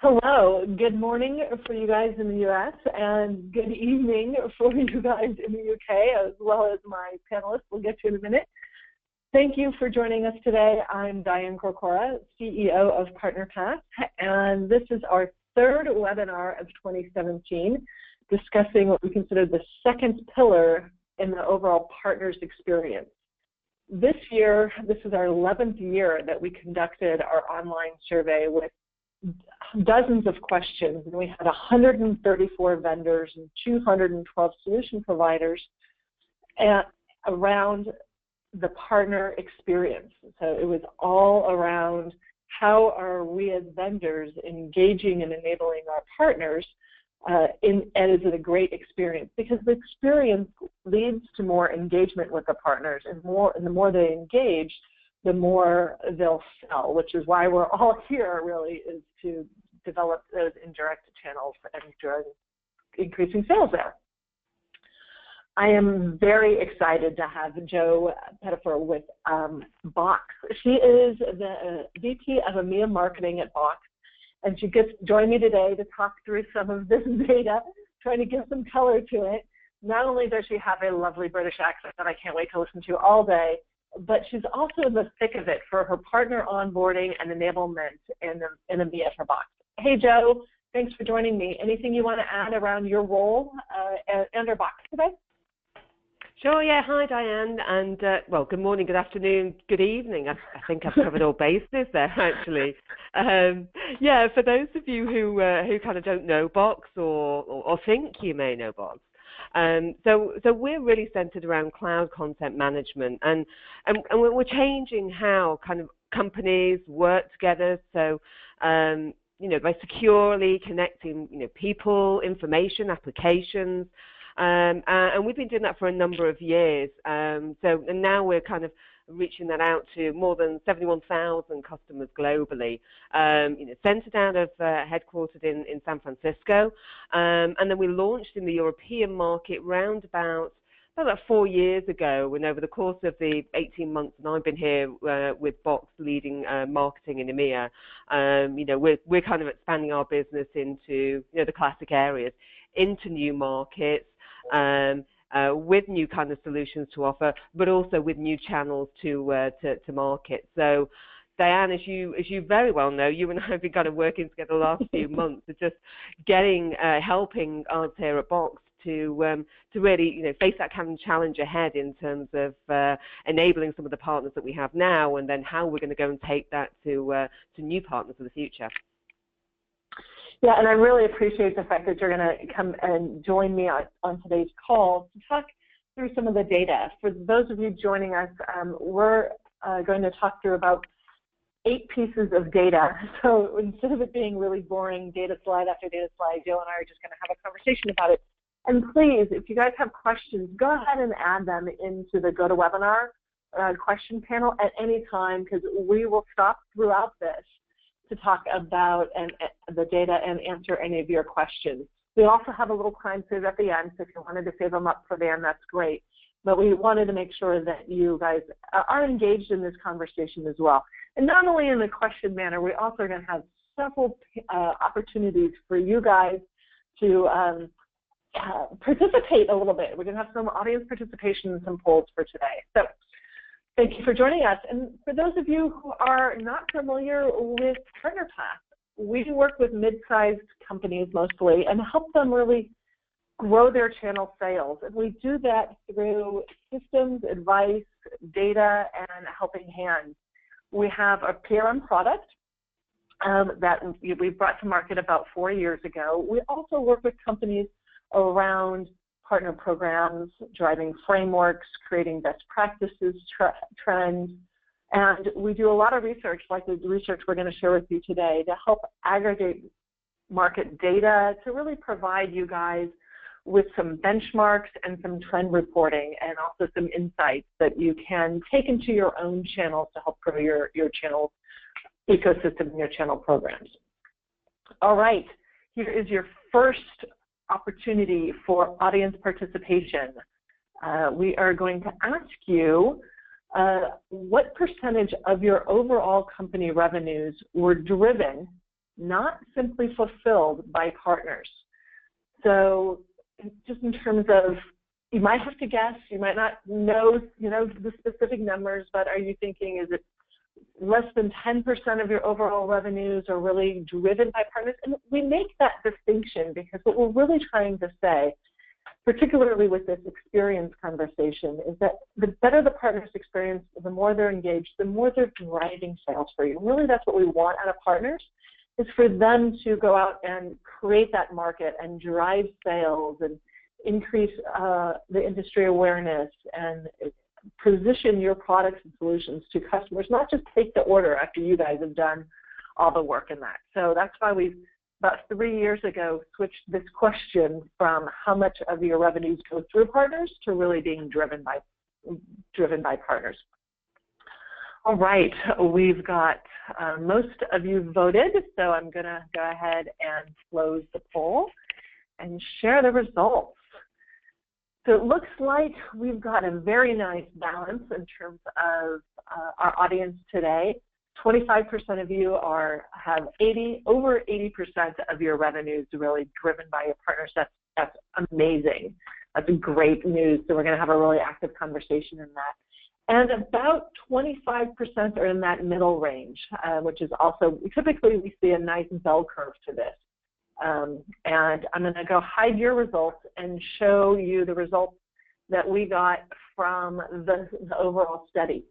Hello, good morning for you guys in the U.S. and good evening for you guys in the U.K. as well as my panelists. We'll get to in a minute. Thank you for joining us today. I'm Diane Corcora, CEO of PartnerPath, and this is our third webinar of 2017, discussing what we consider the second pillar in the overall partners experience. This year, this is our 11th year that we conducted our online survey with dozens of questions, and we had 134 vendors and 212 solution providers around the partner experience. So it was all around how are we as vendors engaging and enabling our partners and is it a great experience? Because the experience leads to more engagement with the partners, and the more they engage, the more they'll sell, which is why we're all here really, is to develop those indirect channels and drive increasing sales there. I am very excited to have Jo Pettifer with Box. She is the VP of EMEA Marketing at Box, and she gets to join me today to talk through some of this data, trying to give some color to it. Not only does she have a lovely British accent that I can't wait to listen to all day, but she's also in the thick of it for her partner onboarding and enablement in EMEA for Box. Hey, Jo, thanks for joining me. Anything you want to add around your role under Box today? Sure, yeah. Hi, Diane. And, well, good morning, good afternoon, good evening. I think I've covered all bases there, actually. Yeah, for those of you who kind of don't know Box or think you may know Box, so we're really centered around cloud content management, and we're changing how kind of companies work together. So, you know, by securely connecting, you know, people, information, applications, and we've been doing that for a number of years. And now we're kind of reaching that out to more than 71,000 customers globally, you know, centered out of, headquartered in San Francisco. And then we launched in the European market round about 4 years ago, and over the course of the 18 months that I've been here with Box leading marketing in EMEA, you know, we're kind of expanding our business into, you know, the classic areas, into new markets, with new kind of solutions to offer, but also with new channels to market. So, Diane, as you very well know, you and I have been kind of working together the last few months, of just helping us here at Box to really, you know, face that kind of challenge ahead in terms of enabling some of the partners that we have now, and then how we're going to go and take that to new partners of the future. Yeah, and I really appreciate the fact that you're going to come and join me on today's call to talk through some of the data. For those of you joining us, we're going to talk through about 8 pieces of data. So instead of it being really boring data slide after data slide, Jo and I are just going to have a conversation about it. And please, if you guys have questions, go ahead and add them into the GoToWebinar question panel at any time, because we will stop throughout this to talk about the data and answer any of your questions. We also have a little time saved at the end, so if you wanted to save them up for the end, that's great. But we wanted to make sure that you guys are engaged in this conversation as well. And not only in the question manner, we also are going to have several opportunities for you guys to participate a little bit. We're going to have some audience participation and some polls for today. So thank you for joining us. And for those of you who are not familiar with PartnerPath, we work with mid-sized companies mostly and help them really grow their channel sales. And we do that through systems, advice, data, and helping hands. We have a PRM product that we brought to market about 4 years ago. We also work with companies around partner programs, driving frameworks, creating best practices, trends, and we do a lot of research, like the research we're going to share with you today, to help aggregate market data to really provide you guys with some benchmarks and some trend reporting, and also some insights that you can take into your own channels to help grow your channel ecosystem and your channel programs. All right, here is your first opportunity for audience participation. We are going to ask you what percentage of your overall company revenues were driven not simply fulfilled by partners. So just in terms of, you might have to guess, you might not know, the specific numbers, but are you thinking, is it less than 10% of your overall revenues are really driven by partners? And we make that distinction because what we're really trying to say, particularly with this experience conversation, is that the better the partner's experience, the more they're engaged, the more they're driving sales for you. Really, that's what we want out of partners, is for them to go out and create that market and drive sales and increase the industry awareness and position your products and solutions to customers, not just take the order after you guys have done all the work in that. So that's why we, about 3 years ago, switched this question from how much of your revenues go through partners to really being driven by partners. All right, we've got most of you voted, so I'm going to go ahead and close the poll and share the results. So it looks like we've got a very nice balance in terms of our audience today. 25% of you have over 80% of your revenues really driven by your partners. That's amazing. That's great news. So we're going to have a really active conversation in that. And about 25% are in that middle range, which is also, typically we see a nice bell curve to this. And I'm going to go hide your results and show you the results that we got from the overall study.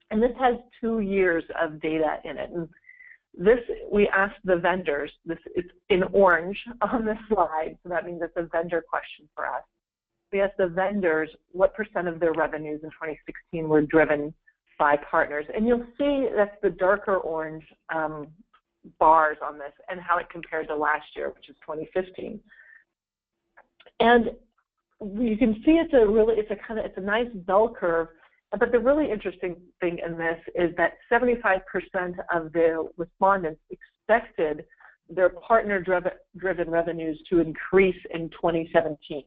And this has 2 years of data in it. And this, we asked the vendors, it's in orange on the slide, so that means it's a vendor question for us. We asked the vendors what % of their revenues in 2016 were driven by partners. And you'll see that's the darker orange bars on this and how it compared to last year, which is 2015. And you can see it's a nice bell curve, but the really interesting thing in this is that 75% of the respondents expected their partner-driven revenues to increase in 2017.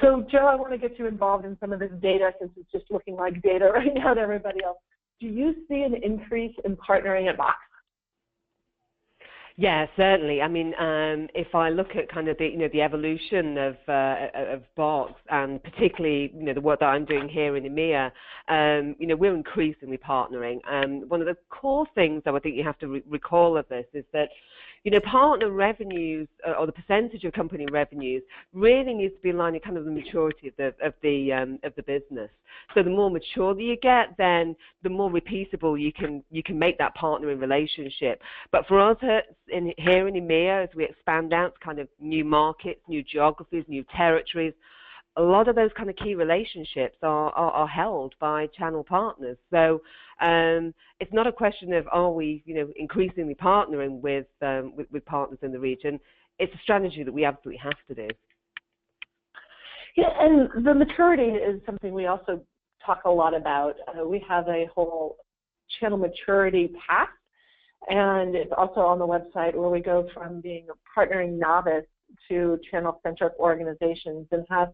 So Joe, I want to get you involved in some of this data since it's just looking like data right now to everybody else. Do you see an increase in partnering at Box? Yeah, certainly. I mean, if I look at kind of the evolution of Box, and particularly the work that I'm doing here in EMEA, we're increasingly partnering. One of the core things that I think you have to recall of this is that partner revenues, or the percentage of company revenues, really needs to be in line with kind of the maturity of the business. So the more mature that you get, then the more repeatable you can make that partnering relationship. But for us here in EMEA, as we expand out to kind of new markets, new geographies, new territories, a lot of those kind of key relationships are held by channel partners. So it's not a question of are we increasingly partnering with partners in the region. It's a strategy that we absolutely have to do. Yeah, and the maturity is something we also talk a lot about. We have a whole channel maturity path, and it's also on the website where we go from being a partnering novice to channel-centric organizations and have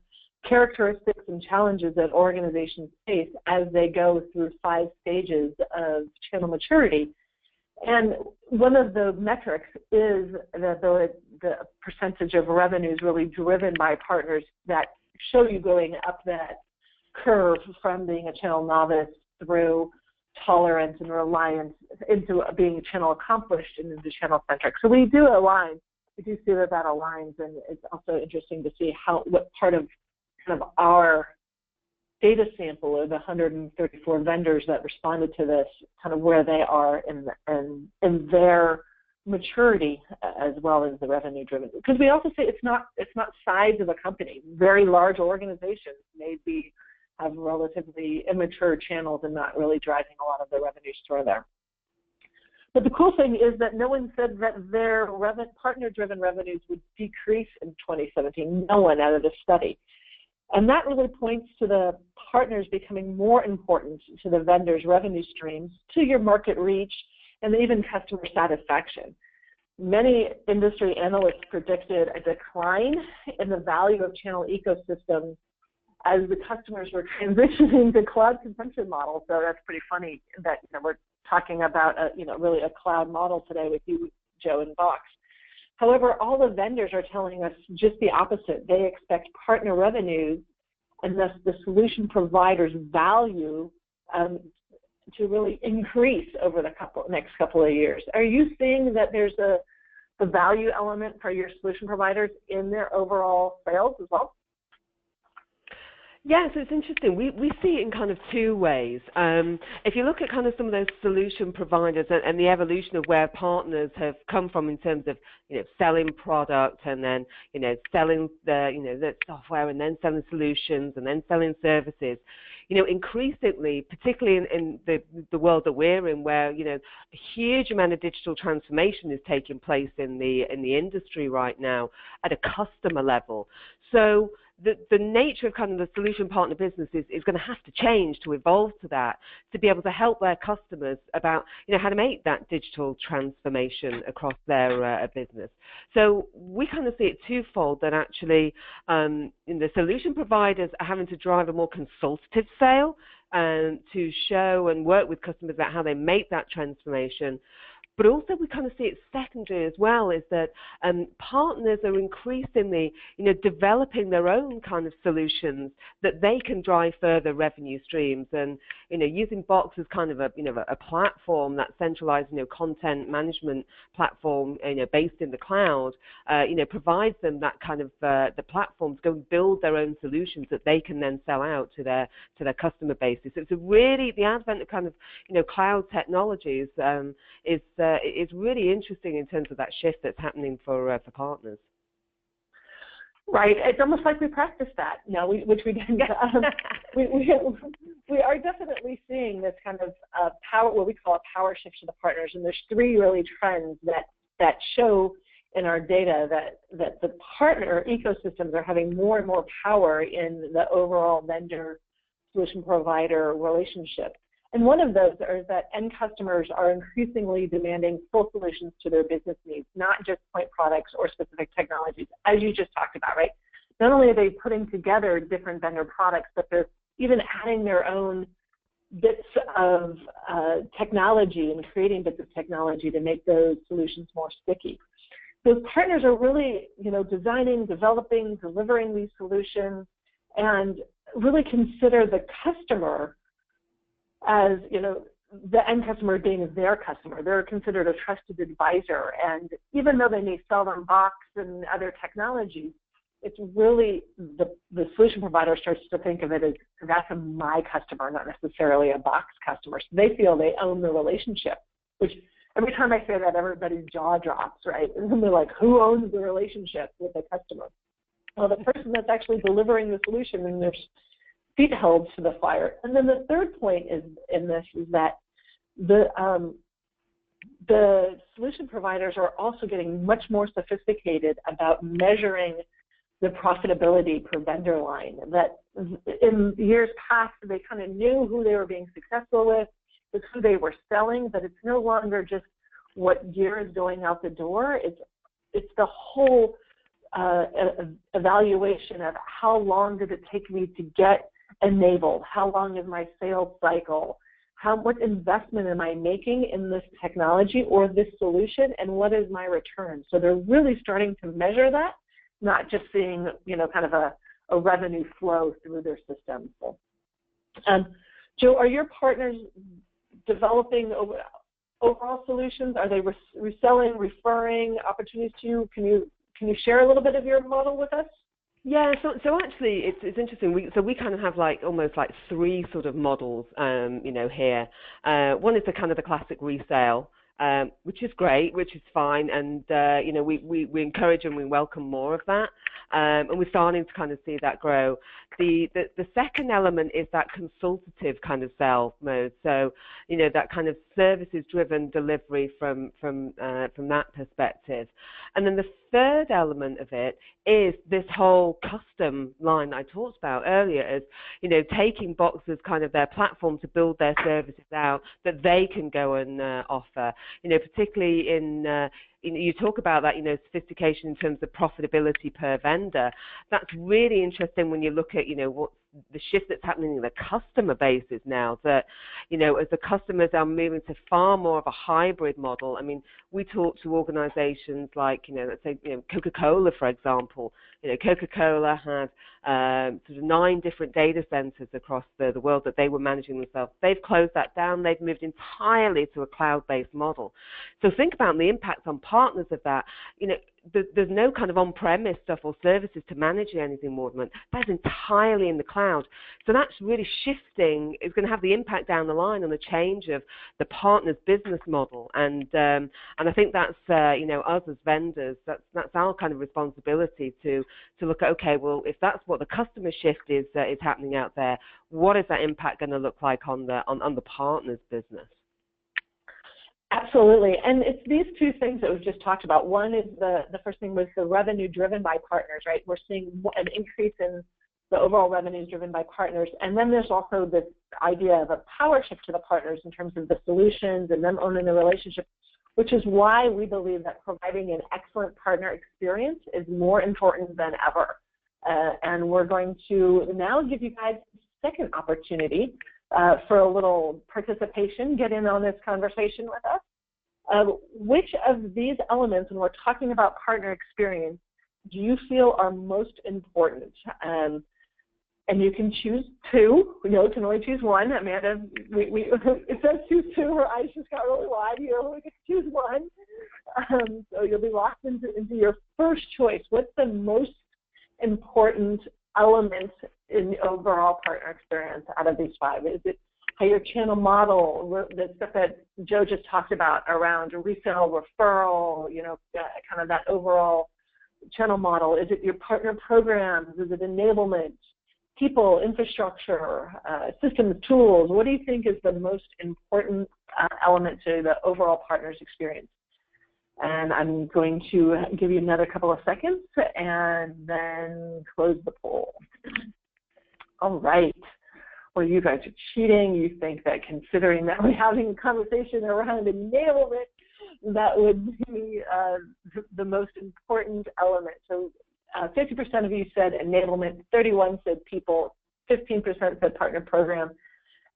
characteristics and challenges that organizations face as they go through 5 stages of channel maturity. And one of the metrics is that the percentage of revenues really driven by partners that show you going up that curve from being a channel novice through tolerance and reliance into being channel accomplished and into channel centric. So we do align. We do see that aligns, and it's also interesting to see what part of kind of our data sample of the 134 vendors that responded to this, kind of where they are in their maturity as well as the revenue driven. Because we also say it's not size of a company. Very large organizations may have relatively immature channels and not really driving a lot of the revenues through there. But the cool thing is that no one said that their partner-driven revenues would decrease in 2017. No one out of the study. And that really points to the partners becoming more important to the vendors' revenue streams, to your market reach, and even customer satisfaction. Many industry analysts predicted a decline in the value of channel ecosystems as the customers were transitioning to cloud consumption models. So that's pretty funny that we're talking about really a cloud model today with you Joe and Box. However, all the vendors are telling us just the opposite. They expect partner revenues and thus the solution provider's value to really increase over the next couple of years. Are you seeing that there's a value element for your solution providers in their overall sales as well? Yeah, so it's interesting. We see it in kind of two ways. If you look at kind of some of those solution providers and the evolution of where partners have come from in terms of, selling product and then, selling the software and then selling solutions and then selling services, increasingly, particularly in the world that we're in, where, a huge amount of digital transformation is taking place in the industry right now at a customer level. So the nature of kind of the solution partner business is going to have to change to evolve to that, to be able to help their customers about how to make that digital transformation across their business. So we kind of see it twofold, that actually the solution providers are having to drive a more consultative sale to show and work with customers about how they make that transformation. But also we kind of see it secondary as well, is that partners are increasingly, developing their own kind of solutions that they can drive further revenue streams. And, using Box as kind of a platform, that centralized, content management platform, based in the cloud, provides them that kind of the platform to go and build their own solutions that they can then sell out to their customer bases. So it's the advent of kind of, cloud technologies is really interesting in terms of that shift that's happening for partners. Right. It's almost like we practiced that, which we didn't. We are definitely seeing this kind of power, what we call a power shift to the partners. And there's three really trends that show in our data that the partner ecosystems are having more and more power in the overall vendor solution provider relationship. And one of those is that end customers are increasingly demanding full solutions to their business needs, not just point products or specific technologies, as you just talked about, right? Not only are they putting together different vendor products, but they're even adding their own bits of technology and creating bits of technology to make those solutions more sticky. Those partners are really, designing, developing, delivering these solutions, and really consider the customer as, the end customer being their customer. They're considered a trusted advisor. And even though they may sell them Box and other technologies, it's really the solution provider starts to think of it as, that's my customer, not necessarily a Box customer. So they feel they own the relationship, which every time I say that, everybody's jaw drops, right? And they're like, who owns the relationship with the customer? Well, the person that's actually delivering the solution, and there's feet held to the fire. And then the third point is that the solution providers are also getting much more sophisticated about measuring the profitability per vendor line. That in years past, they kind of knew who they were being successful with who they were selling, but it's no longer just what gear is going out the door. It's the whole evaluation of how long did it take me to get enabled? How long is my sales cycle? What investment am I making in this technology or this solution, and what is my return? So they're really starting to measure that, not just seeing, kind of a revenue flow through their system. So, Joe, are your partners developing overall solutions? Are they reselling, referring opportunities to you? Can you share a little bit of your model with us? Yeah, so actually it's interesting. We kind of have almost three sort of models, here. One is the kind of the classic resale, which is great, which is fine, and we encourage and we welcome more of that, and we're starting to kind of see that grow. The second element is that consultative kind of sell mode. So that kind of services-driven delivery from that perspective, and then the third element of it is this whole custom line I talked about earlier, as taking Box as kind of their platform to build their services out that they can go and offer. Particularly you talk about that, sophistication in terms of profitability per vendor. That's really interesting when you look at, what the shift that's happening in the customer bases now, that, as the customers are moving to far more of a hybrid model. I mean, we talk to organizations like, let's say, Coca-Cola, for example. Coca-Cola had sort of 9 different data centers across the world that they were managing themselves. They've closed that down. They've moved entirely to a cloud-based model. So think about the impact on partners of that. There's no kind of on-premise stuff or services to manage anything more than that. That's entirely in the cloud. So that's really shifting. It's going to have the impact down the line on the change of the partner's business model. And I think that's us as vendors. That's our kind of responsibility to look at, okay, well, if that's what the customer shift is happening out there, what is that impact going to look like on the partner's business? Absolutely, and it's these 2 things that we've just talked about. One is the first thing was the revenue driven by partners, right? We're seeing an increase in the overall revenues driven by partners, and then there's also this idea of a power shift to the partners in terms of the solutions and them owning the relationship, which is why we believe that providing an excellent partner experience is more important than ever. And we're going to now give you guys a second opportunity for a little participation, get in on this conversation with us. Which of these elements, when we're talking about partner experience, do you feel are most important? And you can choose 2. You can only choose 1. Amanda, it says choose 2. Her eyes just got really wide. You only get to choose 1. So you'll be locked into your first choice. What's the most important element in the overall partner experience out of these 5? Is it how your channel model, the stuff that Joe just talked about around resale, referral, kind of that overall channel model? Is it your partner programs? Is it enablement, people, infrastructure, systems, tools? What do you think is the most important element to the overall partner's experience? And I'm going to give you another couple of seconds and then close the poll. All right. Well, you guys are cheating. You think that considering that we're having a conversation around enablement, that would be the most important element. So 50% of you said enablement, 31% said people, 15% said partner program,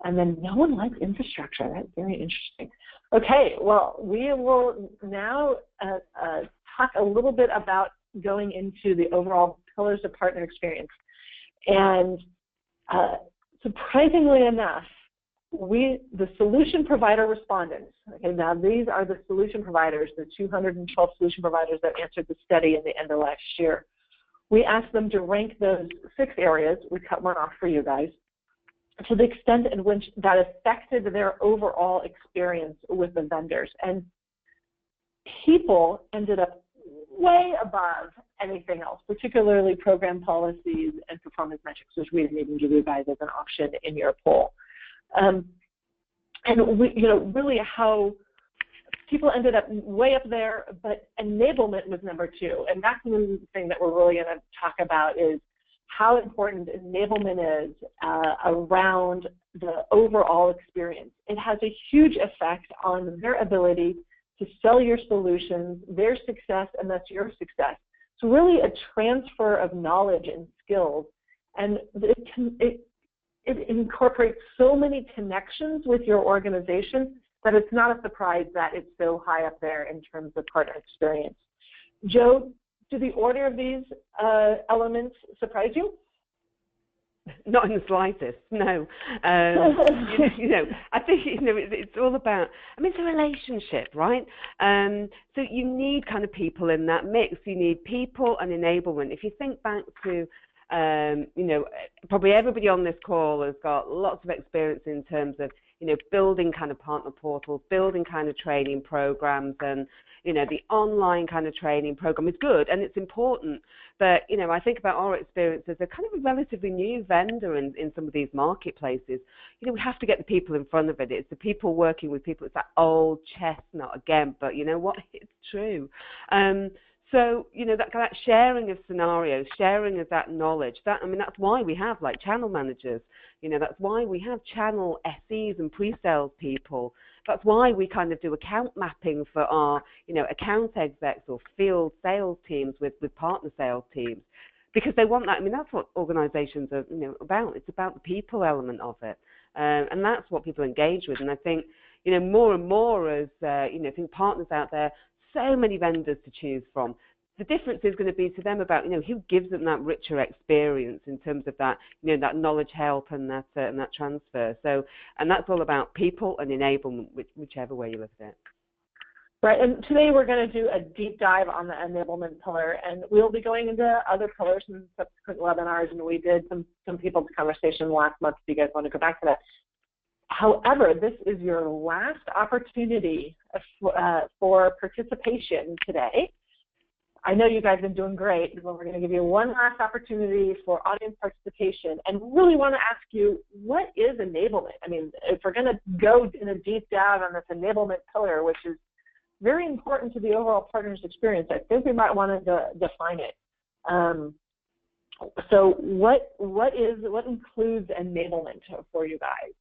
and then no one likes infrastructure. That's very interesting. Okay, well, we will now talk a little bit about going into the overall pillars of partner experience. And surprisingly enough, the solution provider respondents, okay, now these are the solution providers, the 212 solution providers that answered the study in the end of last year. We asked them to rank those 6 areas. We cut one off for you guys, to the extent in which that affected their overall experience with the vendors. And people ended up way above anything else, particularly program policies and performance metrics, which we didn't even give you guys as an option in your poll. And really how people ended up way up there, but enablement was number 2. And that's the thing that we're really going to talk about, is how important enablement is around the overall experience. It has a huge effect on their ability to sell your solutions, their success, and that's your success. It's really a transfer of knowledge and skills, and it incorporates so many connections with your organization that it's not a surprise that it's so high up there in terms of partner experience. Joe, do the order of these elements surprise you? Not in the slightest, no. I think it's all about, it's a relationship, right? So you need kind of people in that mix. You need people and enablement. If you think back to, probably everybody on this call has got lots of experience in terms of, building kind of partner portals, building kind of training programs, and the online kind of training program is good and it's important. But, I think about our experience as a kind of a relatively new vendor in some of these marketplaces. We have to get the people in front of it. It's the people working with people. It's that old chestnut again, but you know what? It's true. So, that sharing of scenarios, sharing of that knowledge, that's why we have like channel managers. That's why we have channel SEs and pre-sales people. That's why we kind of do account mapping for our, account execs or field sales teams with partner sales teams, because they want that. That's what organizations are, about. It's about the people element of it. And that's what people engage with. And I think, more and more as, I think partners out there, so many vendors to choose from. The difference is going to be to them about, who gives them that richer experience in terms of that, that knowledge help and that transfer. So, and that's all about people and enablement, whichever way you look at it. Right, and today we're going to do a deep dive on the enablement pillar, and we'll be going into other pillars in subsequent webinars, and we did some people's conversation last month, if you guys want to go back to that. However, this is your last opportunity for participation today. I know you guys have been doing great, but we're going to give you one last opportunity for audience participation, and really want to ask you, what is enablement? If we're going to go in a deep dive on this enablement pillar, which is very important to the overall partner's experience, I think we might want to define it. So what includes enablement for you guys?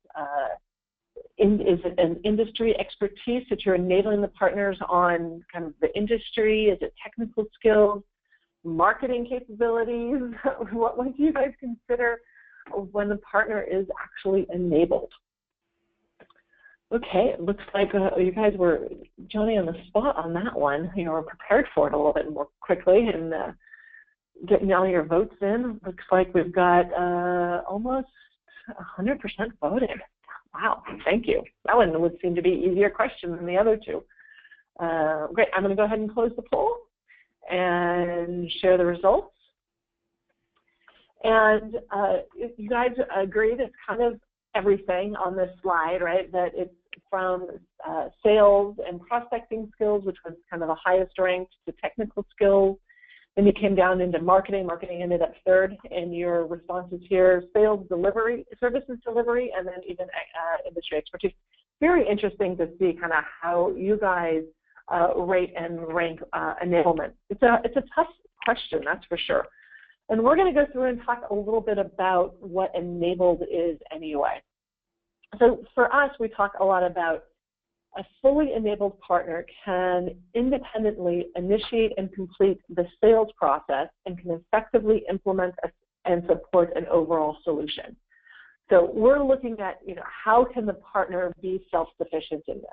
Is it an industry expertise that you're enabling the partners on kind of the industry? Is it technical skills, marketing capabilities? What do you guys consider when the partner is actually enabled? Okay, it looks like you guys were Johnny on the spot on that one. Were prepared for it a little bit more quickly and getting all your votes in. Looks like we've got almost 100% voted. Wow, thank you. That one would seem to be an easier question than the other two. Great, I'm going to go ahead and close the poll and share the results. And if you guys agreed, it's kind of everything on this slide, right? That it's from sales and prospecting skills, which was kind of the highest ranked, to technical skills. Then you came down into marketing. Marketing ended up third in your responses here. Sales delivery, services delivery, and then even industry expertise. Very interesting to see kind of how you guys rate and rank enablement. It's a tough question, that's for sure. And we're going to go through and talk a little bit about what enabled is anyway. So for us, we talk a lot about a fully enabled partner can independently initiate and complete the sales process and can effectively implement and support an overall solution. So we're looking at, how can the partner be self-sufficient in this?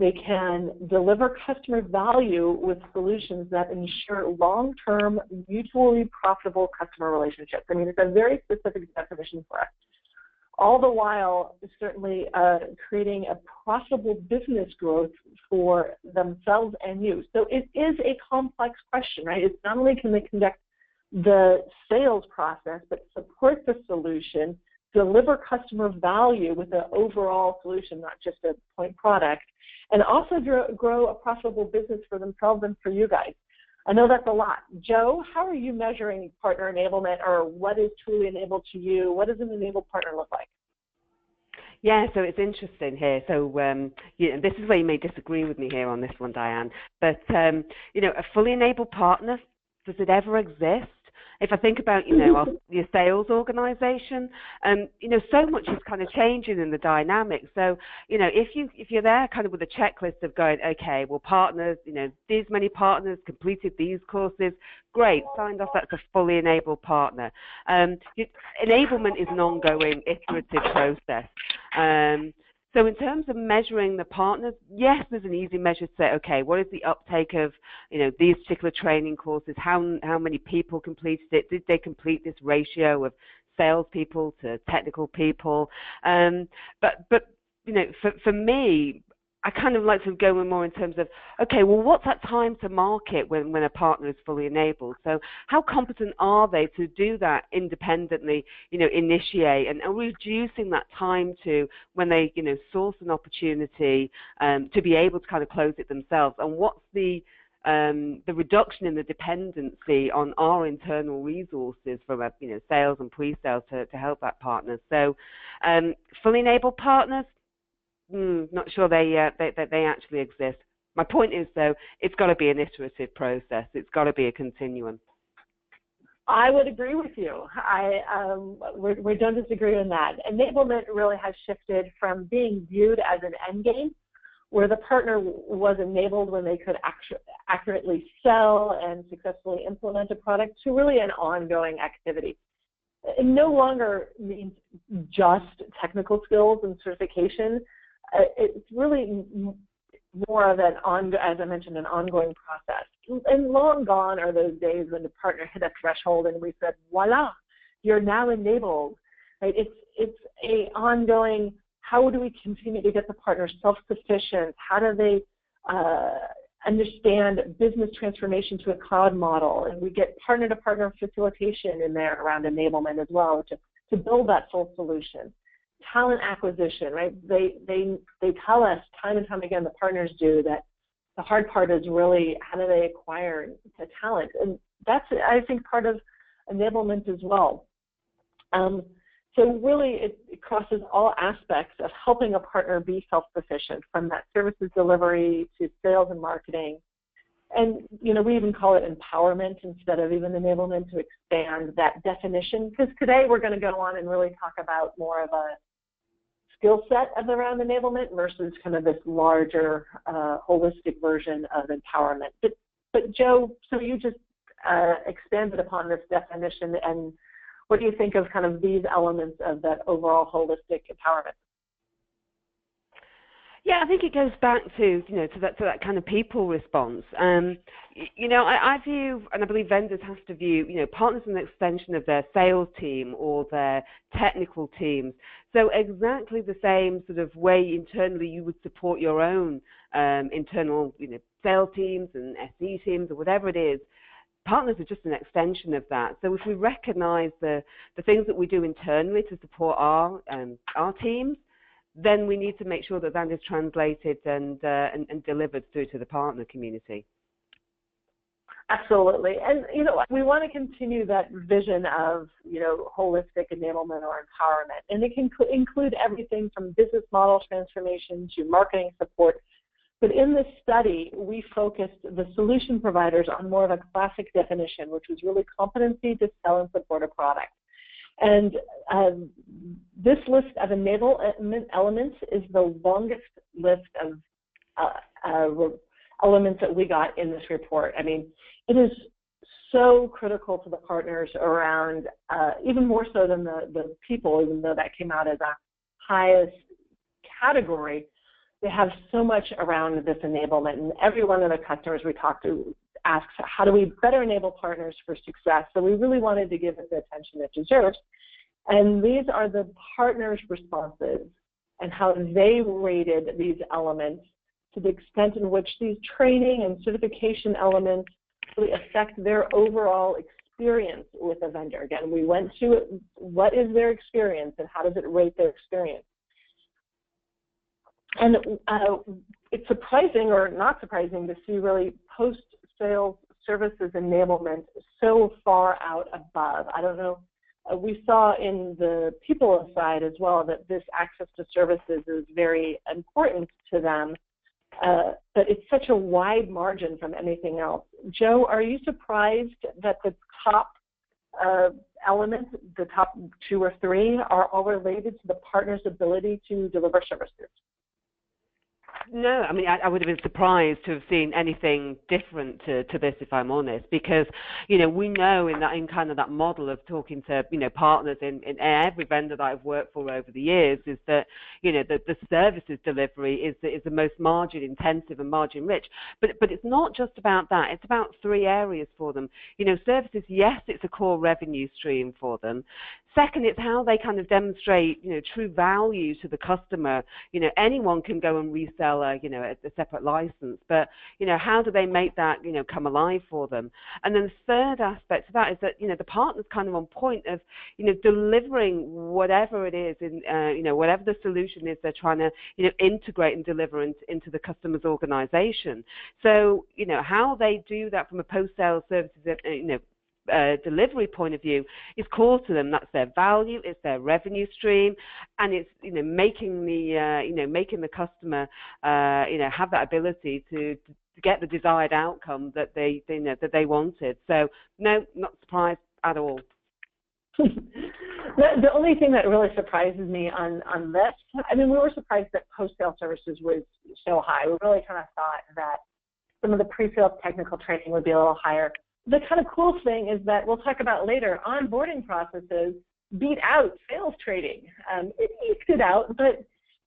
They can deliver customer value with solutions that ensure long-term, mutually profitable customer relationships. It's a very specific definition for us. All the while, certainly creating a profitable business growth for themselves and you. So it is a complex question, right? It's not only can they conduct the sales process, but support the solution, deliver customer value with an overall solution, not just a point product, and also grow a profitable business for themselves and for you guys. I know that's a lot. Joe, how are you measuring partner enablement, or what is truly enabled to you? What does an enabled partner look like? Yeah, so it's interesting here. So, this is where you may disagree with me here on this one, Diane. But, a fully enabled partner, does it ever exist? If I think about, your sales organization, so much is kind of changing in the dynamic. So, if you're there kind of with a checklist of going, okay, well, partners, these many partners completed these courses, great, signed off, that's a fully enabled partner. Enablement is an ongoing, iterative process. So in terms of measuring the partners, yes, there's an easy measure to say, okay, what is the uptake of, these particular training courses? How many people completed it? Did they complete this ratio of salespeople to technical people? But for me, I kind of like to go more in terms of, okay, well, what's that time to market when a partner is fully enabled? So how competent are they to do that independently, initiate and reducing that time to when they, source an opportunity to be able to kind of close it themselves? And what's the reduction in the dependency on our internal resources from sales and pre-sales to help that partner? So fully enabled partners, not sure they actually exist. My point is, though, it's got to be an iterative process. It's got to be a continuum. I would agree with you. We don't disagree on that. Enablement really has shifted from being viewed as an end game, where the partner was enabled when they could accurately sell and successfully implement a product, to really an ongoing activity. It no longer means just technical skills and certification. It's really more of an as I mentioned, an ongoing process. And long gone are those days when the partner hit a threshold and we said, voila, you're now enabled. Right? It's a ongoing, how do we continue to get the partner self-sufficient? How do they understand business transformation to a cloud model? And we get partner-to-partner facilitation in there around enablement as well to build that full solution. Talent acquisition, right? They tell us time and time again, the partners do, that the hard part is really how do they acquire the talent, and that's, I think, part of enablement as well. So really, it crosses all aspects of helping a partner be self-sufficient, from that services delivery to sales and marketing. And, we even call it empowerment instead of even enablement, to expand that definition, because today we're going to go on and really talk about more of a skill set of around enablement versus kind of this larger holistic version of empowerment. But Joe, so you just expanded upon this definition, and what do you think of kind of these elements of that overall holistic empowerment? Yeah, I think it goes back to that kind of people response. I view, and I believe vendors have to view, partners as an extension of their sales team or their technical teams. So exactly the same sort of way internally you would support your own internal, sales teams and SE teams or whatever it is. Partners are just an extension of that. So if we recognize the things that we do internally to support our teams, then we need to make sure that that is translated and delivered through to the partner community. Absolutely. And, we want to continue that vision of, holistic enablement or empowerment. And it can include everything from business model transformation to marketing support. But in this study, we focused the solution providers on more of a classic definition, which was really competency to sell and support a product. And this list of enablement elements is the longest list of elements that we got in this report. I mean, it is so critical to the partners around, even more so than the people, even though that came out as a highest category. They have so much around this enablement, and every one of the customers we talked to asks, how do we better enable partners for success? So we really wanted to give it the attention it deserves. And these are the partners' responses and how they rated these elements, to the extent in which these training and certification elements really affect their overall experience with a vendor. Again, we went to it, what is their experience and how does it rate their experience? And it's surprising or not surprising to see really post-sales services enablement so far out above. I don't know, we saw in the people side as well that this access to services is very important to them, but it's such a wide margin from anything else. Joe, are you surprised that the top elements, the top 2 or 3, are all related to the partner's ability to deliver services? No, I mean, I would have been surprised to have seen anything different to this, if I'm honest, because, we know in kind of that model of talking to, partners in every vendor that I've worked for over the years, is that, the services delivery is the most margin intensive and margin rich. But it's not just about that. It's about 3 areas for them. Services, yes, it's a core revenue stream for them. Second, it's how they kind of demonstrate, true value to the customer. Anyone can go and resell a separate license, but, how do they make that, come alive for them? And then the third aspect of that is that, the partner's kind of on point of, delivering whatever it is, whatever the solution is they're trying to, integrate and deliver into the customer's organization. So, how they do that from a post-sales services, delivery point of view is core to them. That's their value, it's their revenue stream, and it's making the customer have that ability to get the desired outcome that they wanted. So no, not surprised at all. The only thing that really surprises me on this, I mean, we were surprised that post-sale services was so high. We really kind of thought that some of the pre-sales technical training would be a little higher. The kind of cool thing is that we'll talk about later, onboarding processes beat out sales training. It eked it out, but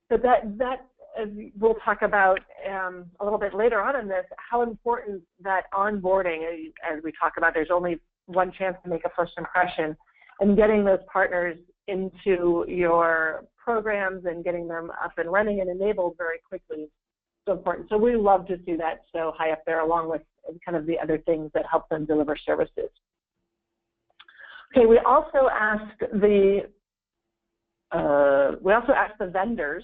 that we'll talk about a little bit later on in this, how important that onboarding, as we talk about, there's only one chance to make a first impression, and getting those partners into your programs and getting them up and running and enabled very quickly is so important. So we love to see that so high up there, along with kind of the other things that help them deliver services. Okay, we also asked the vendors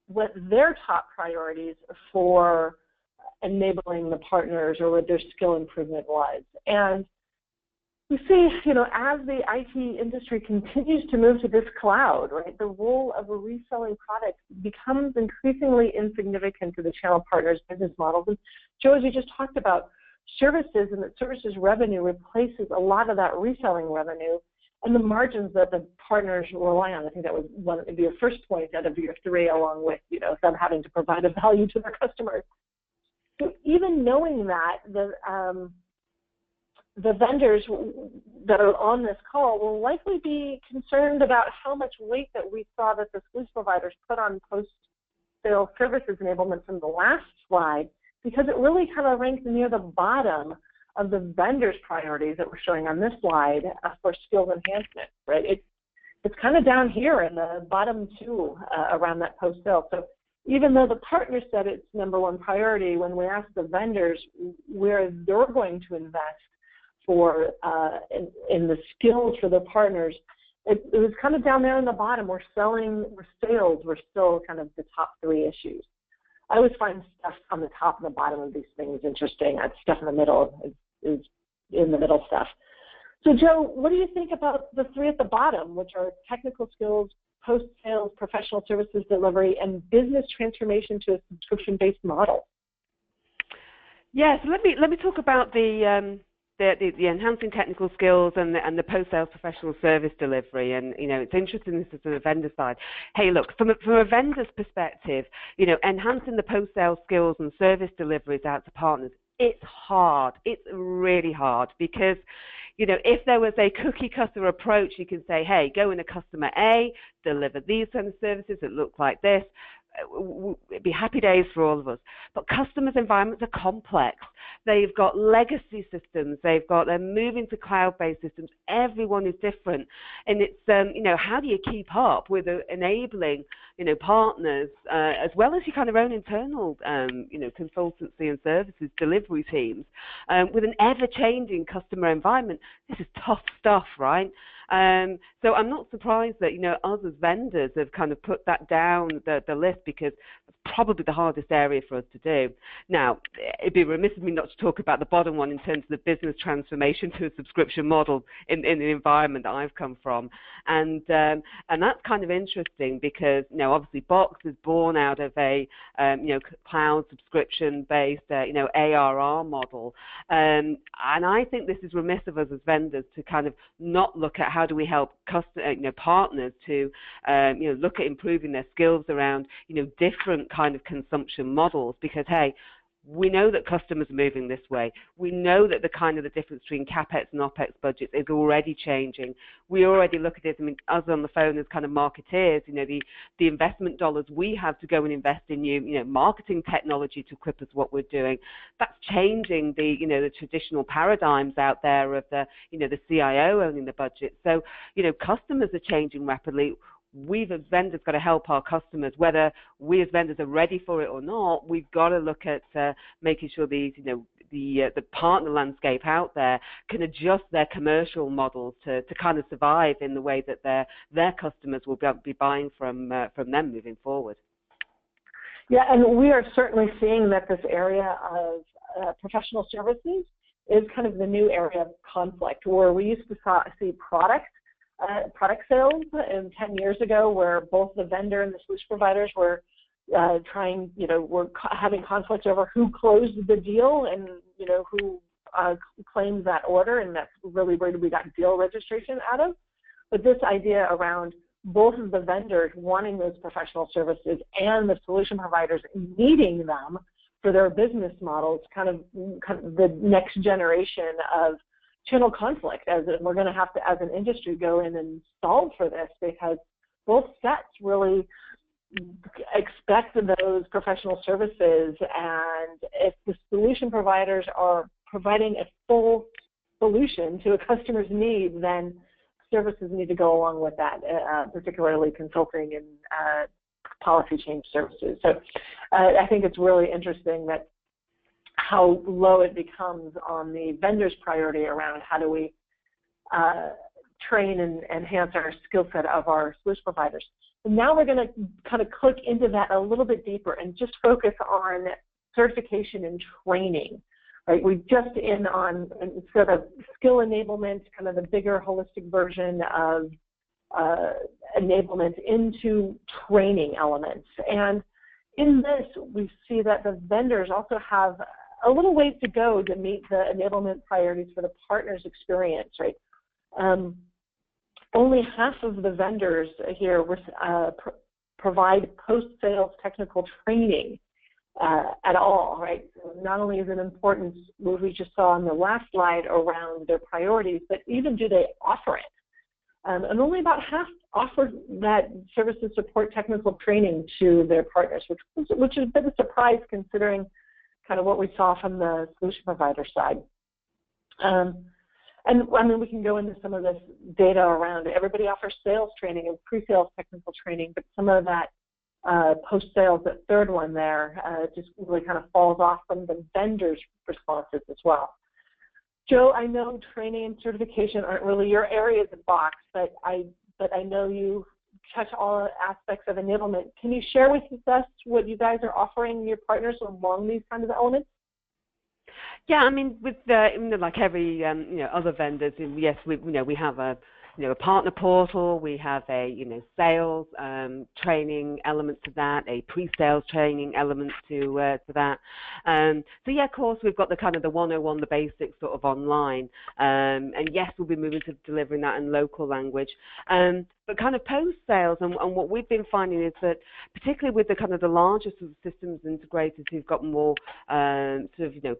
what their top priorities for enabling the partners or what their skill improvement was. And we see, as the IT industry continues to move to this cloud, right, the role of reselling products becomes increasingly insignificant to the channel partners' business models. And Joe, as you just talked about, services and that services revenue replaces a lot of that reselling revenue and the margins that the partners rely on. I think that was one of your first point out of your three, along with them having to provide a value to their customers. So even knowing that, the vendors that are on this call will likely be concerned about how much weight that we saw that the solution providers put on post-sale services enablement from the last slide, because it really kind of ranks near the bottom of the vendors' priorities that we're showing on this slide for skills enhancement, right? It's kind of down here in the bottom two around that post-sale. So even though the partner said it's number one priority, when we ask the vendors where they're going to invest for in the skills for the partners, it was kind of down there in the bottom. Sales were still kind of the top three issues. I always find stuff on the top and the bottom of these things interesting. Stuff in the middle is in the middle stuff. So Joe, what do you think about the three at the bottom, which are technical skills, post-sales, professional services delivery, and business transformation to a subscription-based model? Yeah, so let me talk about the enhancing technical skills and the post-sales professional service delivery. And it's interesting, this is from the vendor side. Hey, look, from a vendor's perspective, enhancing the post-sales skills and service deliveries out to partners, it's hard. It's really hard because if there was a cookie cutter approach, you can say, hey, go into customer A, deliver these kind of services that look like this. It'd be happy days for all of us. But customers' environments are complex. They've got legacy systems. They're moving to cloud-based systems. Everyone is different. And it's, how do you keep up with enabling, partners, as well as your kind of own internal, consultancy and services delivery teams, with an ever-changing customer environment? This is tough stuff, right? So I'm not surprised that, us as vendors have kind of put that down the list, because it's probably the hardest area for us to do. Now, it'd be remiss of me not to talk about the bottom one in terms of the business transformation to a subscription model in the environment that I've come from. And that's kind of interesting because, obviously Box is born out of a, cloud subscription-based, ARR model. And I think this is remiss of us as vendors to kind of not look at how do we help partners to, look at improving their skills around, different kind of consumption models, because, hey, we know that customers are moving this way. We know that the difference between CapEx and OpEx budgets is already changing. We already look at it, us on the phone as kind of marketeers, the investment dollars we have to go and invest in new, marketing technology to equip us what we're doing. That's changing the traditional paradigms out there of the CIO owning the budget. So, customers are changing rapidly. We've as vendors got to help our customers, whether we as vendors are ready for it or not. We've got to look at making sure these, the partner landscape out there can adjust their commercial models to kind of survive in the way that their customers will be buying from them moving forward. Yeah, and we are certainly seeing that this area of professional services is kind of the new area of conflict, where we used to see product sales 10 years ago, where both the vendor and the solution providers were were having conflicts over who closed the deal and, who claims that order, and that's really where we got deal registration out of. But this idea around both of the vendors wanting those professional services and the solution providers needing them for their business models, kind of the next generation of channel conflict, as we're going to have to, as an industry, go in and solve for this, because both sets really expect those professional services, and if the solution providers are providing a full solution to a customer's need, then services need to go along with that, particularly consulting and policy change services. So I think it's really interesting that how low it becomes on the vendor's priority around how do we train and enhance our skill set of our solution providers. And now we're going to kind of click into that a little bit deeper and just focus on certification and training. Right, we just in on sort of skill enablement, kind of the bigger holistic version of enablement into training elements. And in this, we see that the vendors also have a little ways to go to meet the enablement priorities for the partner's experience, right? Only half of the vendors here provide post-sales technical training at all, right? So not only is it important, what we just saw on the last slide around their priorities, but even do they offer it? And only about half offer that services support technical training to their partners, which is a bit of a surprise considering kind of what we saw from the solution provider side. And I mean, we can go into some of this data around it. Everybody offers sales training and pre-sales technical training, but some of that post-sales, that third one there, just really kind of falls off from the vendor's responses as well. Joe, I know training and certification aren't really your areas of box, but I know you touch all aspects of enablement. Can you share with us what you guys are offering your partners along these kinds of elements? Yeah, I mean, with like every other vendors, yes, we have a partner portal, we have a sales training element to that, a pre-sales training element to that. So yeah, of course, we've got the kind of the 101, the basics sort of online, and yes, we'll be moving to delivering that in local language. But kind of post-sales, and what we've been finding is that, particularly with the kind of the larger sort of systems integrators who've got more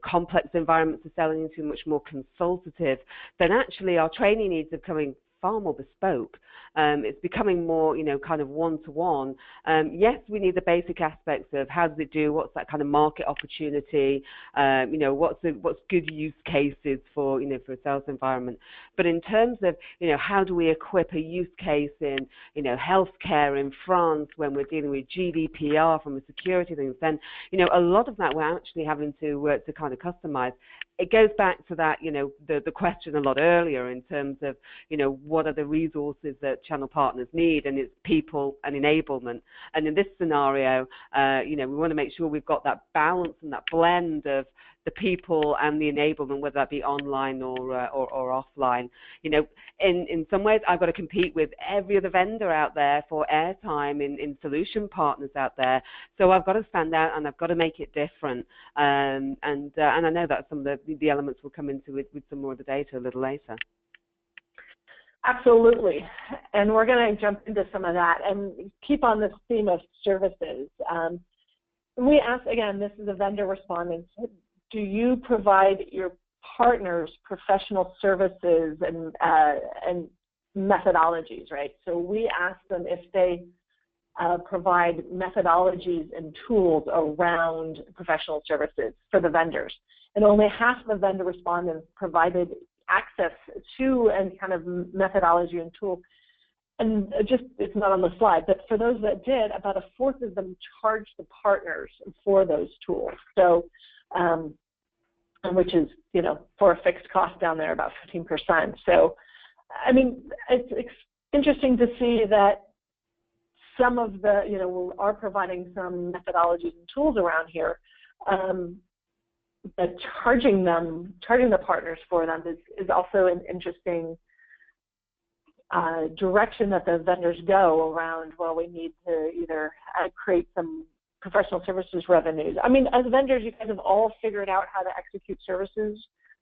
complex environments to selling into, much more consultative, then actually our training needs are coming far more bespoke. It's becoming more, kind of one-to-one. Yes, we need the basic aspects of how does it do, what's that kind of market opportunity, what's good use cases for, for a sales environment. But in terms of, how do we equip a use case in, healthcare in France when we're dealing with GDPR from a security thing, then, a lot of that we're actually having to kind of customize. It goes back to that, the question a lot earlier in terms of, what are the resources that channel partners need, and it's people and enablement. And in this scenario, we want to make sure we've got that balance and that blend of the people and the enablement, whether that be online or offline. In some ways, I've got to compete with every other vendor out there for airtime in solution partners out there. So I've got to stand out and I've got to make it different. And I know that some of the elements will come into it with some more of the data a little later. Absolutely. And we're going to jump into some of that and keep on this theme of services. We asked, again, this is a vendor responding. Do you provide your partners professional services and methodologies, right? So we asked them if they provide methodologies and tools around professional services for the vendors. And only half of the vendor respondents provided access to any kind of methodology and tool. And it's not on the slide, but for those that did, about a fourth of them charged the partners for those tools. So, which is, for a fixed cost down there, about 15%. So, I mean, it's interesting to see that some of the, we are providing some methodologies and tools around here. that charging the partners for them is also an interesting direction that the vendors go around. Well, we need to either create some professional services revenues. I mean, as vendors, you guys have all figured out how to execute services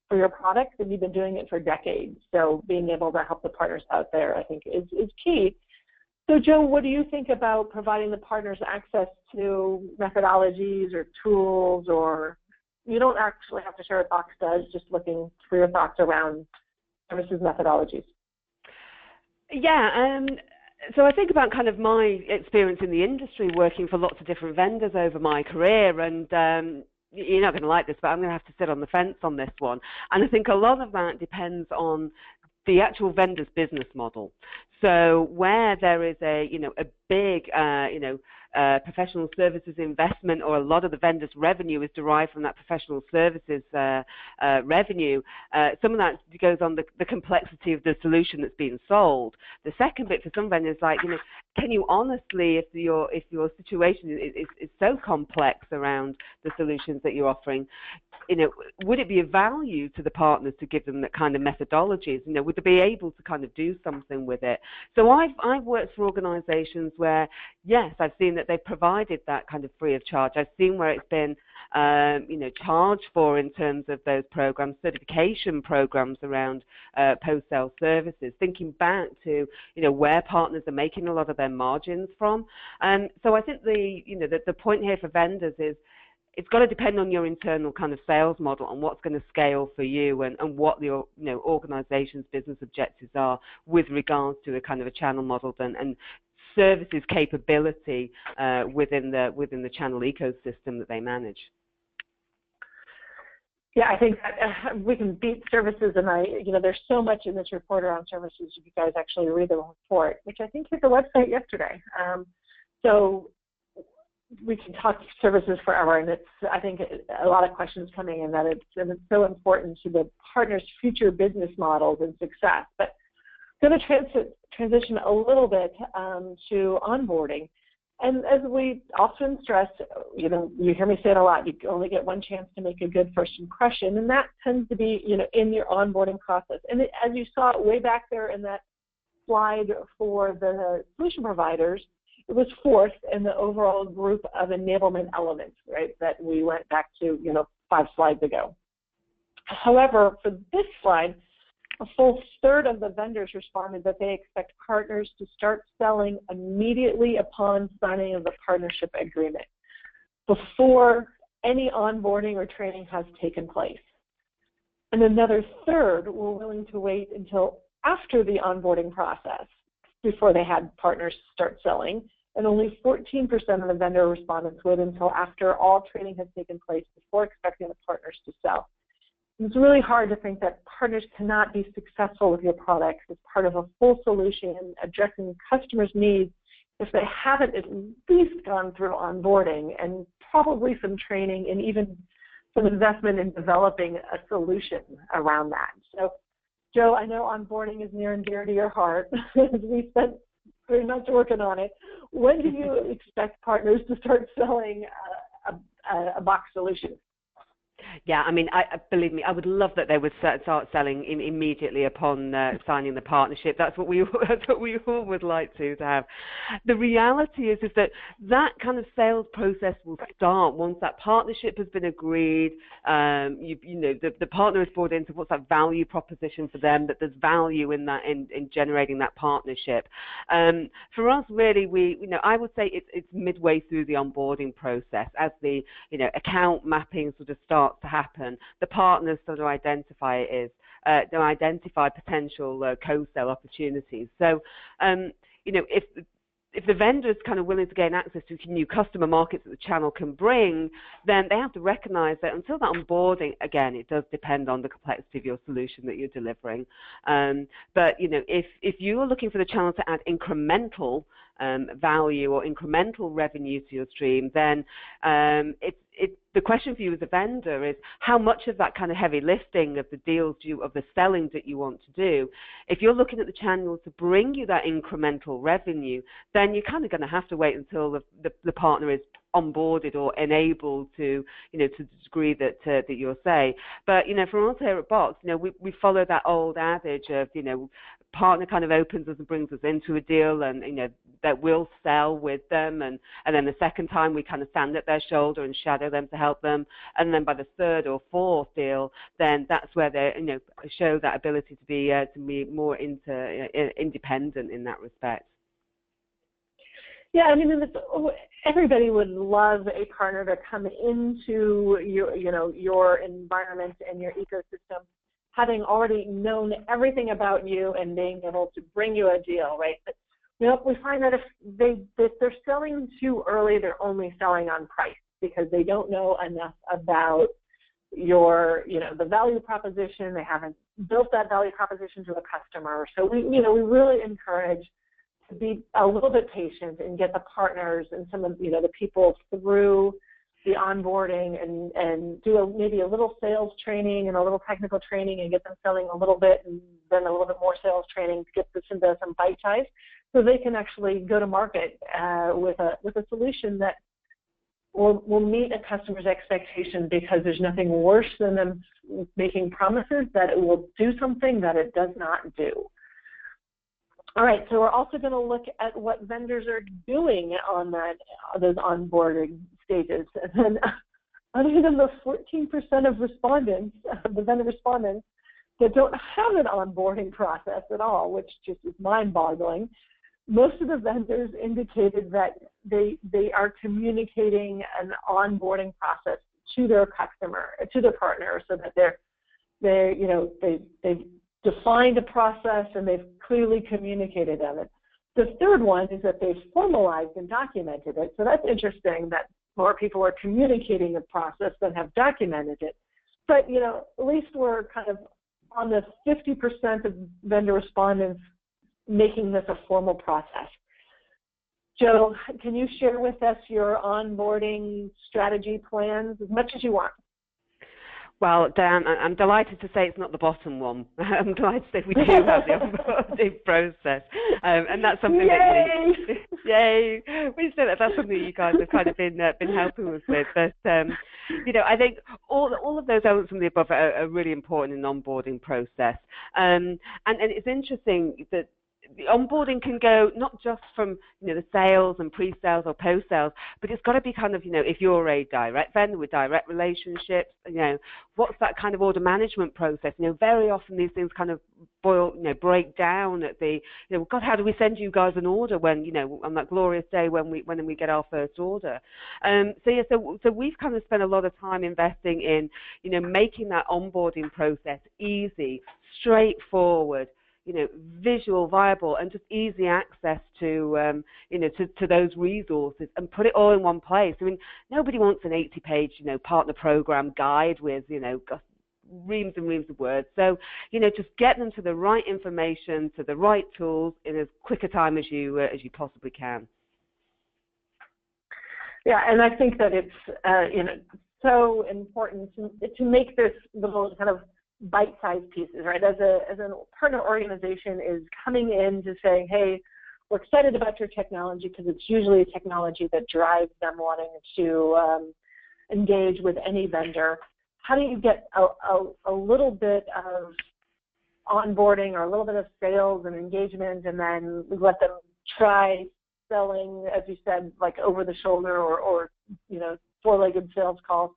for your products, and you've been doing it for decades. So being able to help the partners out there, I think, is key. So, Joe, what do you think about providing the partners access to methodologies or tools, or you don't actually have to share what Box does, just looking for your thoughts around services methodologies? Yeah, so I think about kind of my experience in the industry working for lots of different vendors over my career, and you're not going to like this, but I'm going to have to sit on the fence on this one. And I think a lot of that depends on the actual vendor's business model. So where there is a big professional services investment, or a lot of the vendor's revenue is derived from that professional services revenue, some of that goes on the complexity of the solution that's being sold. The second bit for some vendors, like, can you honestly, if your situation is so complex around the solutions that you're offering, would it be of value to the partners to give them that kind of methodologies? Would they be able to kind of do something with it? So I've worked for organizations where, yes, I've seen that they've provided that kind of free of charge. I've seen where it's been, charged for in terms of those programs, certification programs around post-sale services, thinking back to, where partners are making a lot of their margins from. So I think the point here for vendors is, it's got to depend on your internal kind of sales model and what's going to scale for you, and what your organization's business objectives are with regards to a kind of a channel model and services capability within the channel ecosystem that they manage. Yeah, I think that we can beat services, and there's so much in this report around services. If you guys actually read the report, which I think hit the website yesterday. So we can talk services forever, and I think a lot of questions coming in that it's so important to the partners' future business models and success. But I'm going to transition a little bit to onboarding. And as we often stress, you hear me say it a lot, you only get one chance to make a good first impression, and that tends to be, in your onboarding process. And as you saw way back there in that slide for the solution providers, it was fourth in the overall group of enablement elements, right, that we went back to, 5 slides ago. However, for this slide, a full third of the vendors responded that they expect partners to start selling immediately upon signing of the partnership agreement, before any onboarding or training has taken place. And another third were willing to wait until after the onboarding process before they had partners start selling, and only 14% of the vendor respondents would until after all training has taken place before expecting the partners to sell. It's really hard to think that partners cannot be successful with your products as part of a full solution addressing customers' needs if they haven't at least gone through onboarding and probably some training and even some investment in developing a solution around that. So, Joe, I know onboarding is near and dear to your heart. We spent very much working on it. When do you expect partners to start selling a Box solution? Yeah, I mean, believe me, I would love that they would start selling immediately upon signing the partnership. That's what we all would like to have. The reality is that kind of sales process will start once that partnership has been agreed. The partner is brought into what's that value proposition for them, that there's value in that in generating that partnership. For us, really, I would say it's midway through the onboarding process as the account mapping sort of starts to happen. The partners sort of identify potential co-sell opportunities. So, if the vendor is kind of willing to gain access to new customer markets that the channel can bring, then they have to recognize that until that onboarding, again, it does depend on the complexity of your solution that you're delivering. But if you are looking for the channel to add incremental value or incremental revenue to your stream, then the question for you as a vendor is how much of that kind of heavy lifting of the deals, of the selling that you want to do. If you're looking at the channel to bring you that incremental revenue, then you're kind of going to have to wait until the partner is onboarded or enabled to, to the degree that you'll say. But, for us here at Box, we follow that old adage of, partner kind of opens us and brings us into a deal, and that we'll sell with them, and then the second time we kind of stand at their shoulder and shadow them to help them, and then by the third or fourth deal, then that's where they show that ability to be more independent in that respect. Yeah, I mean, everybody would love a partner to come into your environment and your ecosystem, having already known everything about you and being able to bring you a deal, right? But we find that if they're selling too early, they're only selling on price because they don't know enough about your, the value proposition. They haven't built that value proposition to a customer. So we really encourage to be a little bit patient and get the partners and some of the people through the onboarding and do maybe a little sales training and a little technical training and get them selling a little bit, and then a little bit more sales training to get this into some bite size, so they can actually go to market with a solution that will meet a customer's expectation, because there's nothing worse than them making promises that it will do something that it does not do. All right, so we're also going to look at what vendors are doing on those onboarding stages. And then other than the 14% of respondents, the vendor respondents, that don't have an onboarding process at all, which just is mind-boggling, most of the vendors indicated that they are communicating an onboarding process to their customer, to their partner, so that they've defined a process and they've clearly communicated on it. The third one is that they've formalized and documented it. So that's interesting that more people are communicating the process than have documented it. But, at least we're kind of on the 50% of vendor respondents making this a formal process. Joe, can you share with us your onboarding strategy plans as much as you want? Well, Dan, I'm delighted to say it's not the bottom one. I'm delighted to say we do have the onboarding process, and that's something yay! We say that's something you guys have kind of been helping us with. But I think all of those elements from the above are really important in the onboarding process, and it's interesting that the onboarding can go not just from the sales and pre-sales or post-sales, but it's got to be kind of if you're a direct vendor with direct relationships, what's that kind of order management process? Very often these things kind of break down at the God, how do we send you guys an order when on that glorious day when we get our first order? So we've kind of spent a lot of time investing in making that onboarding process easy, straightforward, visual, viable, and just easy access to, to those resources, and put it all in one place. I mean, nobody wants an 80-page, partner program guide with, reams and reams of words. So, just get them to the right information, to the right tools in as quick a time as you possibly can. Yeah, and I think that it's, so important to make this little kind of bite-sized pieces, right? As a partner organization is coming in to say, hey, we're excited about your technology, because it's usually a technology that drives them wanting to engage with any vendor. How do you get a little bit of onboarding or a little bit of sales and engagement, and then let them try selling, as you said, like over the shoulder or four-legged sales calls,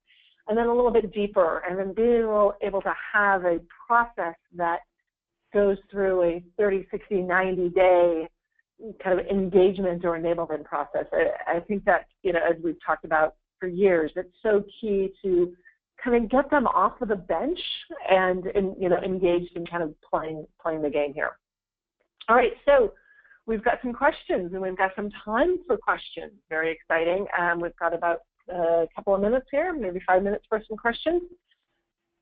and then a little bit deeper, and then being able to have a process that goes through a 30, 60, 90-day kind of engagement or enablement process. I think that, as we've talked about for years, it's so key to kind of get them off of the bench and engaged in kind of playing the game here. All right, so we've got some questions, and we've got some time for questions. Very exciting. We've got about a couple of minutes here, maybe 5 minutes for some questions.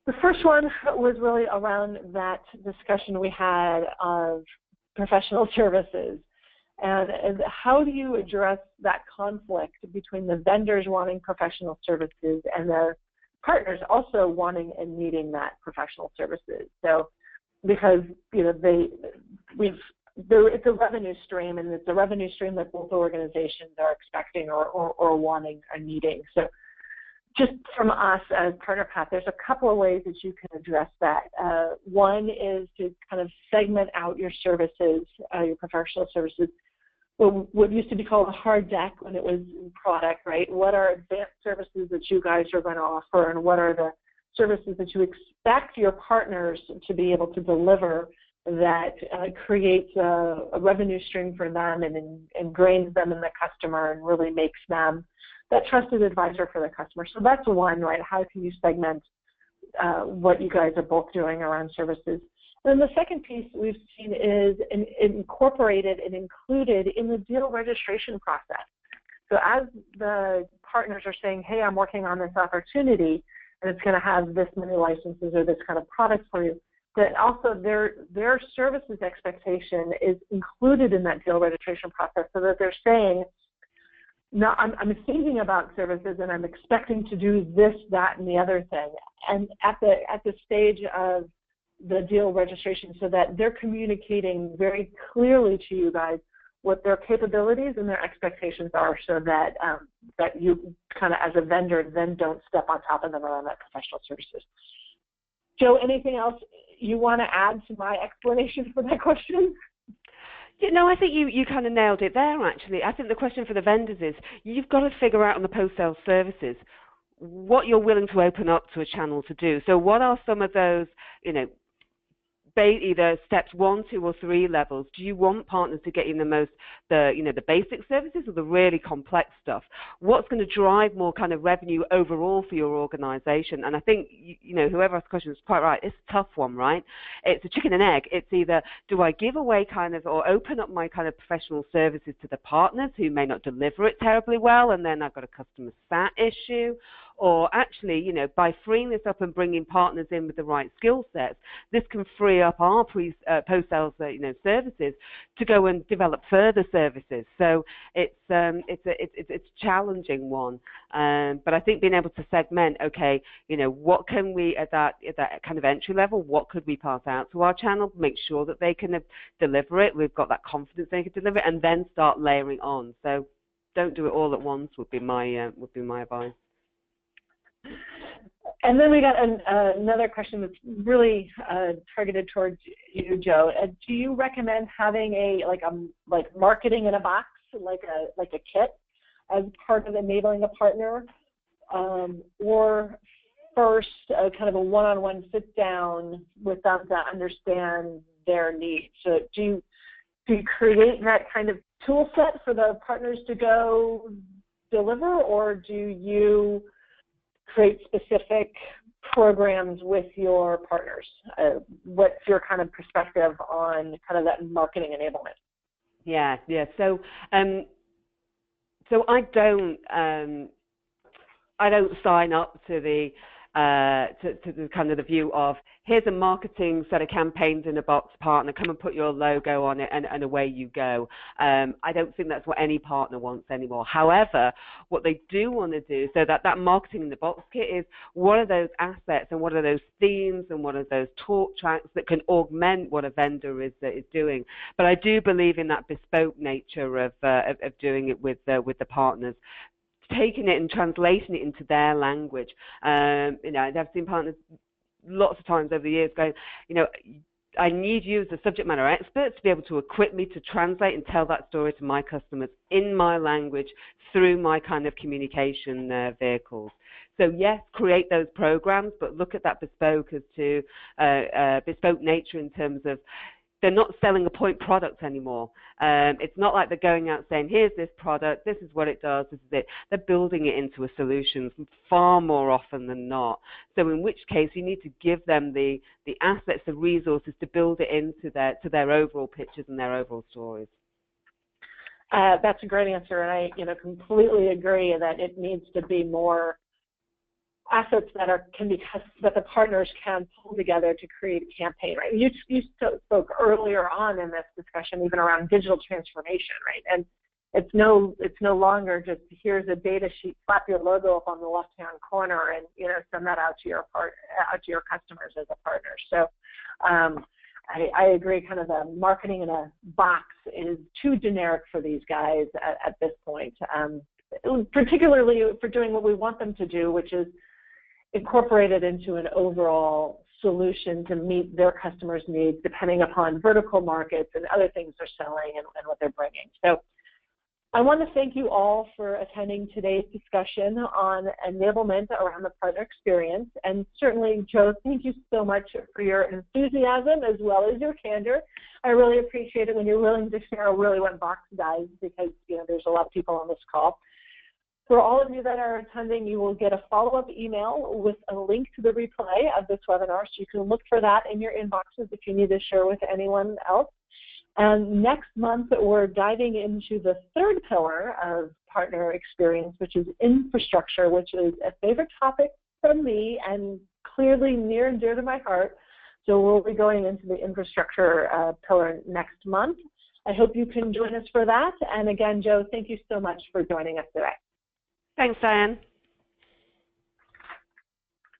The first one was really around that discussion we had of professional services, and how do you address that conflict between the vendors wanting professional services and their partners also wanting and needing that professional services. So because we've it's a revenue stream, and it's a revenue stream that both organizations are expecting or wanting or needing. So just from us as PartnerPath, there's a couple of ways that you can address that. One is to kind of segment out your services, your professional services. What used to be called a hard deck when it was product, right? What are advanced services that you guys are going to offer, and what are the services that you expect your partners to be able to deliver that creates a revenue stream for them and ingrains them in the customer and really makes them that trusted advisor for the customer. So that's one, right? How can you segment what you guys are both doing around services? And then the second piece we've seen is incorporated and included in the deal registration process. So as the partners are saying, hey, I'm working on this opportunity, and it's going to have this many licenses or this kind of product for you, that also their services expectation is included in that deal registration process, so that they're saying, no, I'm thinking about services and I'm expecting to do this, that, and the other thing. And at the stage of the deal registration, so that they're communicating very clearly to you guys what their capabilities and their expectations are, so that that you kind of as a vendor then don't step on top of them around that professional services. Joe, anything else you want to add to my explanation for that question? You know, I think you kind of nailed it there, actually. I think the question for the vendors is, you've got to figure out on the post-sales services what you're willing to open up to a channel to do. So what are some of those, you know, either steps 1, 2, or 3 levels? Do you want partners to get you the basic services or the really complex stuff? What's going to drive more kind of revenue overall for your organization? And I think, you know, whoever asked the question is quite right. It's a tough one, right? It's a chicken and egg. It's either, do I give away kind of or open up my kind of professional services to the partners who may not deliver it terribly well, and then I've got a customer sat issue? Or actually, you know, by freeing this up and bringing partners in with the right skill sets, this can free up our post-sales, services to go and develop further services. So it's a challenging one, but I think being able to segment, okay, you know, what can we at that kind of entry level, what could we pass out to our channel, make sure that they can deliver it, we've got that confidence they can deliver it, and then start layering on. So don't do it all at once would be my advice. And then we got another question that's really targeted towards you, Joe. Do you recommend having a marketing in a box, like a kit, as part of enabling a partner, or first kind of a one-on-one sit down with them to understand their needs? So do you create that kind of tool set for the partners to go deliver, or do you create specific programs with your partners? What's your kind of perspective on kind of that marketing enablement? Yeah. So I don't sign up to the kind of the view of, here's a marketing set of campaigns in a box, partner, come and put your logo on it and away you go. I don't think that's what any partner wants anymore. However, what they do want to do, so that marketing in the box kit is, what are those assets and what are those themes and what are those talk tracks that can augment what a vendor is doing. But I do believe in that bespoke nature of doing it with the partners, taking it and translating it into their language. I've seen partners lots of times over the years going, I need you as a subject matter expert to be able to equip me to translate and tell that story to my customers in my language through my kind of communication vehicles. So yes, create those programs, but look at that bespoke as to bespoke nature in terms of, they're not selling a point product anymore. It's not like they're going out saying, here's this product, this is what it does, this is it. They're building it into a solution far more often than not. So in which case you need to give them the assets, the resources to build it into their overall pictures and their overall stories. That's a great answer, and I completely agree that it needs to be more assets that the partners can pull together to create a campaign, right? You spoke earlier on in this discussion even around digital transformation, right? And it's no longer just, here's a data sheet, slap your logo up on the left-hand corner, and send that out to your customers as a partner. So I agree, kind of the marketing in a box is too generic for these guys at this point, particularly for doing what we want them to do, which is incorporate it into an overall solution to meet their customers' needs, depending upon vertical markets and other things they're selling and what they're bringing. So I want to thank you all for attending today's discussion on enablement around the partner experience. And certainly, Joe, thank you so much for your enthusiasm as well as your candor. I really appreciate it when you're willing to share really what Box does, because there's a lot of people on this call. For all of you that are attending, you will get a follow-up email with a link to the replay of this webinar, so you can look for that in your inboxes if you need to share with anyone else. And next month, we're diving into the third pillar of partner experience, which is infrastructure, which is a favorite topic from me and clearly near and dear to my heart. So we'll be going into the infrastructure pillar next month. I hope you can join us for that. And again, Joe, thank you so much for joining us today. Thanks, Diane.